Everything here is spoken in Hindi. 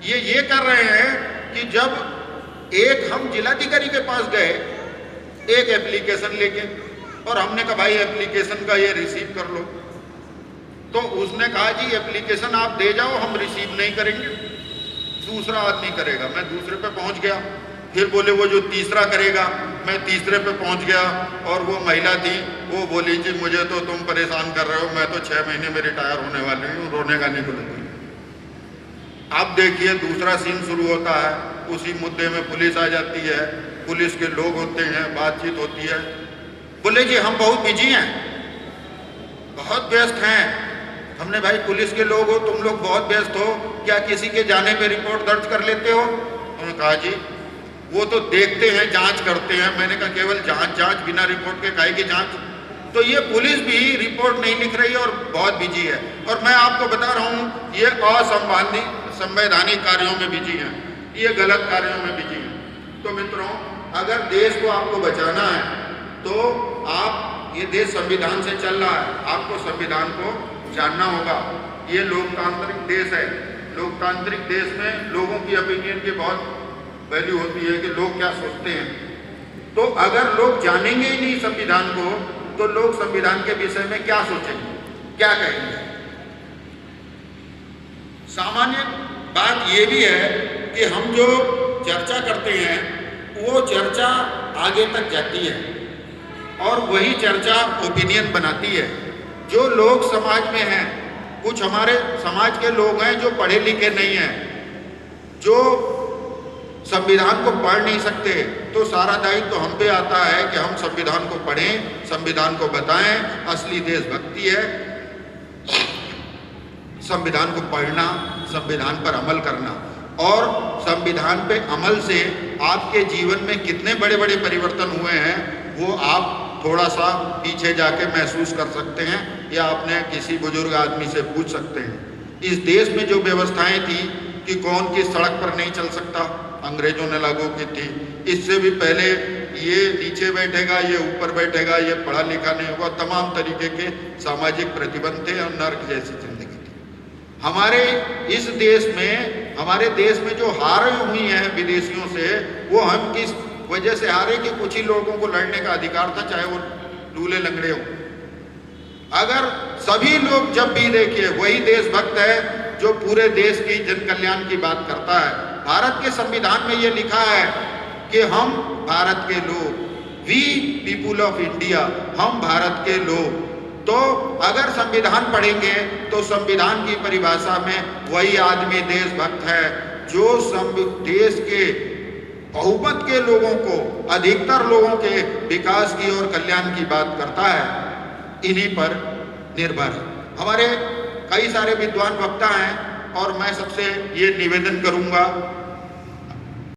ये कर रहे हैं कि जब एक हम जिलाधिकारी के पास गए एक एप्लीकेशन लेके, और हमने कहा भाई एप्लीकेशन का ये रिसीव कर लो, तो उसने कहा जी एप्लीकेशन आप दे जाओ, हम रिसीव नहीं करेंगे, दूसरा आदमी करेगा। मैं दूसरे पे पहुंच गया, फिर बोले वो जो तीसरा करेगा, मैं तीसरे पे पहुंच गया, और वो महिला थी, वो बोली जी मुझे तो तुम परेशान कर रहे हो, मैं तो 6 महीने में रिटायर होने वाली हूँ, रोने का नहीं बोलूँगी। अब देखिए दूसरा सीन शुरू होता है, उसी मुद्दे में पुलिस आ जाती है, पुलिस के लोग होते हैं, बातचीत होती है, बोले जी हम बहुत बिजी हैं, बहुत व्यस्त हैं। हमने भाई पुलिस के लोग हो, तुम लोग बहुत व्यस्त हो, क्या किसी के जाने पे रिपोर्ट दर्ज कर लेते हो? उन्होंने कहा जी वो तो देखते हैं, जांच करते हैं। मैंने कहा केवल जांच बिना रिपोर्ट के काहे की जांच? तो ये पुलिस भी रिपोर्ट नहीं लिख रही है और बहुत बिजी है। और मैं आपको बता रहा हूँ ये असंवैधानिक कार्यों में बिजी हैं, ये गलत कार्यों में बिजी हैं। तो मित्रों, अगर देश को आपको बचाना है तो आप, ये देश संविधान से चल रहा है, आपको संविधान को जानना होगा। ये लोकतांत्रिक देश है, लोकतांत्रिक देश में लोगों की ओपिनियन की बहुत वैल्यू होती है कि लोग क्या सोचते हैं। तो अगर लोग जानेंगे ही नहीं संविधान को, तो लोग संविधान के विषय में क्या सोचेंगे, क्या कहेंगे? सामान्य बात ये भी है कि हम जो चर्चा करते हैं वो चर्चा आगे तक जाती है और वही चर्चा ओपिनियन बनाती है। जो लोग समाज में हैं, कुछ हमारे समाज के लोग हैं जो पढ़े लिखे नहीं हैं, जो संविधान को पढ़ नहीं सकते, तो सारा दायित्व हम पे आता है कि हम संविधान को पढ़ें, संविधान को बताएं। असली देशभक्ति है संविधान को पढ़ना, संविधान पर अमल करना, और संविधान पे अमल से आपके जीवन में कितने बड़े बड़े परिवर्तन हुए हैं वो आप थोड़ा सा पीछे जाके महसूस कर सकते हैं, या अपने किसी बुजुर्ग आदमी से पूछ सकते हैं। इस देश में जो व्यवस्थाएं थी कि कौन किस सड़क पर नहीं चल सकता, अंग्रेजों ने लागू की थी। इससे भी पहले ये नीचे बैठेगा, ये ऊपर बैठेगा, ये पढ़ा लिखा नहीं होगा, तमाम तरीके के सामाजिक प्रतिबंध थे और नर्क जैसी जिंदगी थी। हमारे इस देश में, हमारे देश में जो हारें हुई हैं विदेशियों से, वो हम किस वजह से हारे कि कुछ ही लोगों को लड़ने का अधिकार था, चाहे वो लूले लंगड़े हों। अगर सभी लोग, जब भी देखिए वही देशभक्त है जो पूरे देश की जन कल्याण की बात करता है। भारत के संविधान में ये लिखा है कि हम भारत के लोग, वी पीपुल ऑफ इंडिया, हम भारत के लोग। तो अगर संविधान पढ़ेंगे तो संविधान की परिभाषा में वही आदमी देशभक्त है जो देश के बहुमत के लोगों को, अधिकतर लोगों के विकास की और कल्याण की बात करता है। इन्हीं पर निर्भर है। हमारे कई सारे विद्वान वक्ता हैं और मैं सबसे ये निवेदन करूंगा